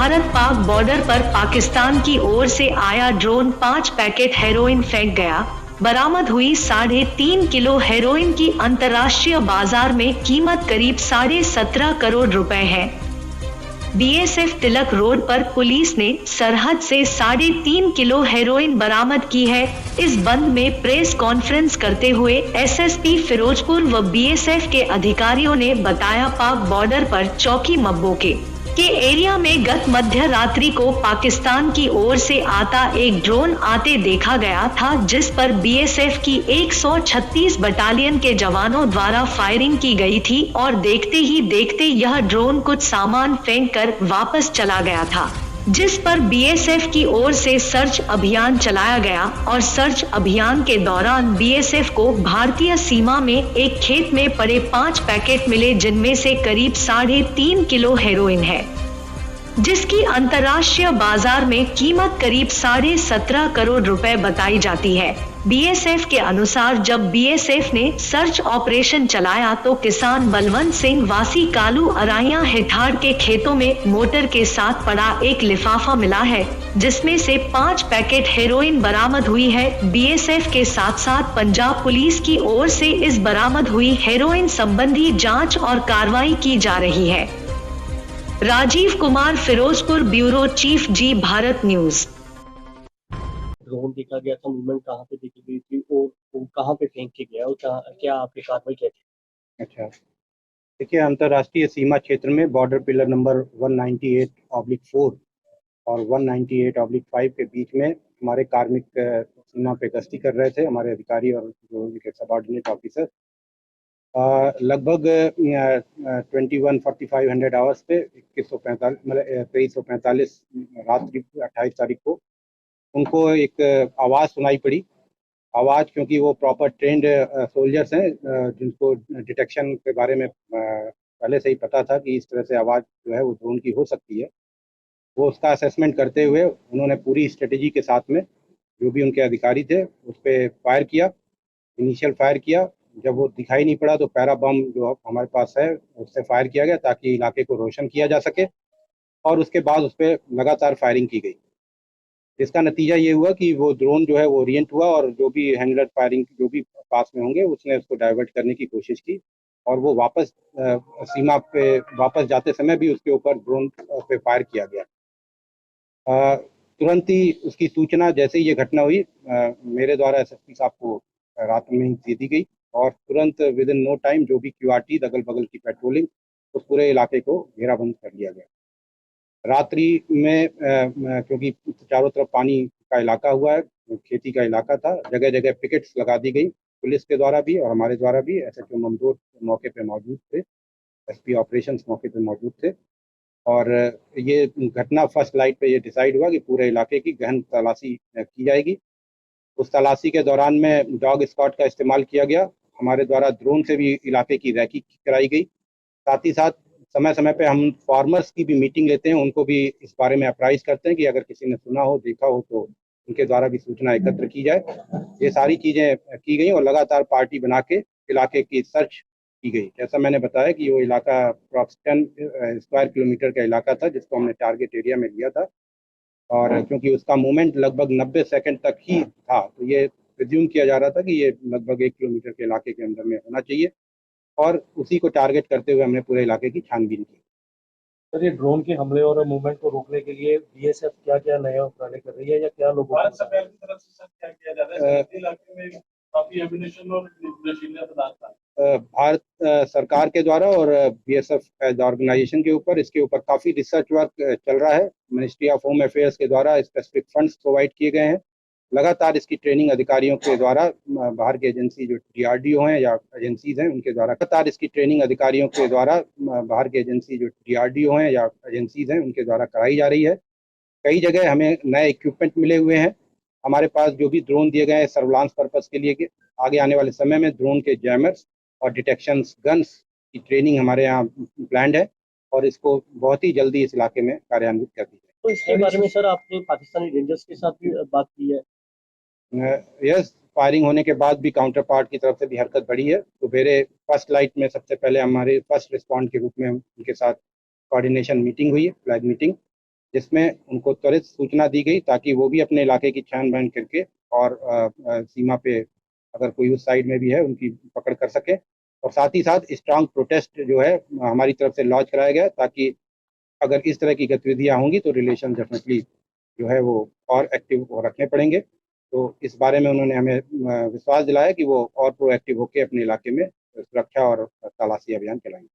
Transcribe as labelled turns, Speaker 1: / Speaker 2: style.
Speaker 1: Bharat Pak border पर पाकिस्तान की ओर से आया ड्रोन 5 पैकेट हेरोइन फेंक गया। बरामद हुई 3.5 किलो हेरोइन की अंतर्राष्ट्रीय बाजार में कीमत करीब 17.5 करोड़ रुपए है। बीएसएफ तिलक रोड पर पुलिस ने सरहद से 3.5 किलो हेरोइन बरामद की है। इस बंद में प्रेस कॉन्फ्रेंस करते हुए एसएसपी फिरोजपुर व बीएसएफ के अधिकारियों ने बताया, पाक बॉर्डर पर चौकी मब्बो के एरिया में गत मध्य रात्रि को पाकिस्तान की ओर से आता एक ड्रोन आते देखा गया था, जिस पर बीएसएफ की 136 बटालियन के जवानों द्वारा फायरिंग की गई थी और देखते ही देखते यह ड्रोन कुछ सामान फेंक कर वापस चला गया था, जिस पर बीएसएफ की ओर से सर्च अभियान चलाया गया और सर्च अभियान के दौरान बीएसएफ को भारतीय सीमा में एक खेत में पड़े 5 पैकेट मिले, जिनमें से करीब 3.5 किलो हेरोइन है, जिसकी अंतर्राष्ट्रीय बाजार में कीमत करीब 17.5 करोड़ रुपए बताई जाती है। बीएसएफ के अनुसार जब बीएसएफ ने सर्च ऑपरेशन चलाया तो किसान बलवंत सिंह वासी कालू अराइया हिठाड़ के खेतों में मोटर के साथ पड़ा एक लिफाफा मिला है, जिसमें से 5 पैकेट हेरोइन बरामद हुई है। बीएसएफ के साथ साथ पंजाब पुलिस की ओर से इस बरामद हुई हेरोइन संबंधी जांच और कार्रवाई की जा रही है। राजीव कुमार, फिरोजपुर ब्यूरो चीफ, जी भारत न्यूज।
Speaker 2: ड्रोन देखा गया था, मूवमेंट कहाँ पे देखी गई थी और वो कहाँ पे फेंक के गया और क्या आपकी कार्रवाई क्या थी?
Speaker 3: अच्छा, देखिए, अंतर्राष्ट्रीय सीमा क्षेत्र में बॉर्डर पिलर नंबर 198/4 और 198/5 के बीच में हमारे कार्मिक सीमा पे गश्ती कर रहे थे हमारे अधिकारी और जो उनके सबऑर्डिनेट ऑफिसर। लगभग 21:45 आवर्स पे 2145 मतलब 2345 रात्रि 28 तारीख को उनको एक आवाज़ सुनाई पड़ी। आवाज़, क्योंकि वो प्रॉपर ट्रेंड सोल्जर्स हैं जिनको डिटेक्शन के बारे में पहले से ही पता था कि इस तरह से आवाज़ जो है वो ड्रोन की हो सकती है, वो उसका असेसमेंट करते हुए उन्होंने पूरी स्ट्रेटेजी के साथ में जो भी उनके अधिकारी थे उस पर फायर किया, इनिशियल फायर किया। जब वो दिखाई नहीं पड़ा तो पैरा बम जो हमारे पास है उससे फायर किया गया ताकि इलाके को रोशन किया जा सके, और उसके बाद उस पर लगातार फायरिंग की गई। इसका नतीजा ये हुआ कि वो ड्रोन जो है वो ओरिएंट हुआ और जो भी हैंडलर फायरिंग जो भी पास में होंगे उसने उसको डाइवर्ट करने की कोशिश की और वो वापस सीमा पे वापस जाते समय भी उसके ऊपर ड्रोन पे फायर किया गया। तुरंत ही उसकी सूचना जैसे ही ये घटना हुई मेरे द्वारा एसएसपी साहब को रात में ही दे दी गई और तुरंत विद इन नो टाइम जो भी क्यूआरटी अगल बगल की पेट्रोलिंग उस पूरे इलाके को घेराबंद कर लिया गया। रात्रि में क्योंकि चारों तरफ पानी का इलाका हुआ है, खेती का इलाका था, जगह जगह पिकेट्स लगा दी गई पुलिस के द्वारा भी और हमारे द्वारा भी। एसएचओ ममदूर मौके पे मौजूद थे, एसपी ऑपरेशंस मौके पे मौजूद थे और ये घटना फर्स्ट लाइट पे ये डिसाइड हुआ कि पूरे इलाके की गहन तलाशी की जाएगी। उस तलाशी के दौरान में डॉग स्क्वाड का इस्तेमाल किया गया, हमारे द्वारा ड्रोन से भी इलाके की रैकी कराई गई। साथ ही साथ समय समय पे हम फार्मर्स की भी मीटिंग लेते हैं, उनको भी इस बारे में अप्राइज करते हैं कि अगर किसी ने सुना हो, देखा हो तो उनके द्वारा भी सूचना एकत्र की जाए। ये सारी चीज़ें की गई और लगातार पार्टी बना के इलाके की सर्च की गई। जैसा मैंने बताया कि वो इलाका अप्रॉक्स 10 स्क्वायर किलोमीटर का इलाका था जिसको हमने टारगेट एरिया में लिया था और क्योंकि उसका मूवमेंट लगभग 90 सेकेंड तक ही था तो ये रिज्यूम किया जा रहा था कि ये लगभग 1 किलोमीटर के इलाके के अंदर में होना चाहिए और उसी को टारगेट करते हुए हमने पूरे इलाके की छानबीन की।
Speaker 2: सर, ये ड्रोन के हमले और मूवमेंट को रोकने के लिए बीएसएफ क्या क्या नए उपाय कर रही है या क्या लोगों
Speaker 4: भारत सरकार की तरफ से सर क्या किया जा रहा है? इलाके में काफी एम्युनिशन और नशीले पदार्थ
Speaker 3: भारत सरकार के द्वारा और बीएसएफ एज ऑर्गेनाइजेशन के ऊपर इसके ऊपर काफ़ी रिसर्च वर्क चल रहा है। मिनिस्ट्री ऑफ होम अफेयर्स के द्वारा स्पेसिफिक फंड्स प्रोवाइड किए गए हैं। लगातार इसकी ट्रेनिंग अधिकारियों के द्वारा बाहर की एजेंसी जो डीआरडीओ हैं या एजेंसीज हैं उनके द्वारा लगातार इसकी ट्रेनिंग अधिकारियों के द्वारा बाहर की एजेंसी जो डीआरडीओ हैं या एजेंसीज हैं उनके द्वारा कराई जा रही है। कई जगह हमें नए इक्विपमेंट मिले हुए हैं। हमारे पास जो भी ड्रोन दिए गए हैं सर्विलांस पर्पस के लिए कि आगे आने वाले समय में ड्रोन के जैमर्स और डिटेक्शन गन्स की ट्रेनिंग हमारे यहाँ प्लान्ड है और इसको बहुत ही जल्दी इस इलाके में कार्यान्वित कर दी जाए।
Speaker 2: तो इसके बारे में सर आपने पाकिस्तानी रेंजर्स के साथ भी बात की है?
Speaker 3: यस, फायरिंग होने के बाद भी काउंटर पार्ट की तरफ से भी हरकत बढ़ी है। तो मेरे फर्स्ट लाइट में सबसे पहले हमारे फर्स्ट रिस्पॉन्ड के रूप में उनके साथ कोऑर्डिनेशन मीटिंग हुई है, फ्लैग मीटिंग, जिसमें उनको त्वरित सूचना दी गई ताकि वो भी अपने इलाके की छानबीन करके और सीमा पे अगर कोई उस साइड में भी है उनकी पकड़ कर सके। और साथ ही साथ स्ट्रांग प्रोटेस्ट जो है हमारी तरफ से लॉन्च कराया गया ताकि अगर इस तरह की गतिविधियां होंगी तो रिलेशन डेफिनेटली जो है वो और एक्टिव रखने पड़ेंगे। तो इस बारे में उन्होंने हमें विश्वास दिलाया कि वो और प्रोएक्टिव होकर अपने इलाके में सुरक्षा और तलाशी अभियान चलाएंगे।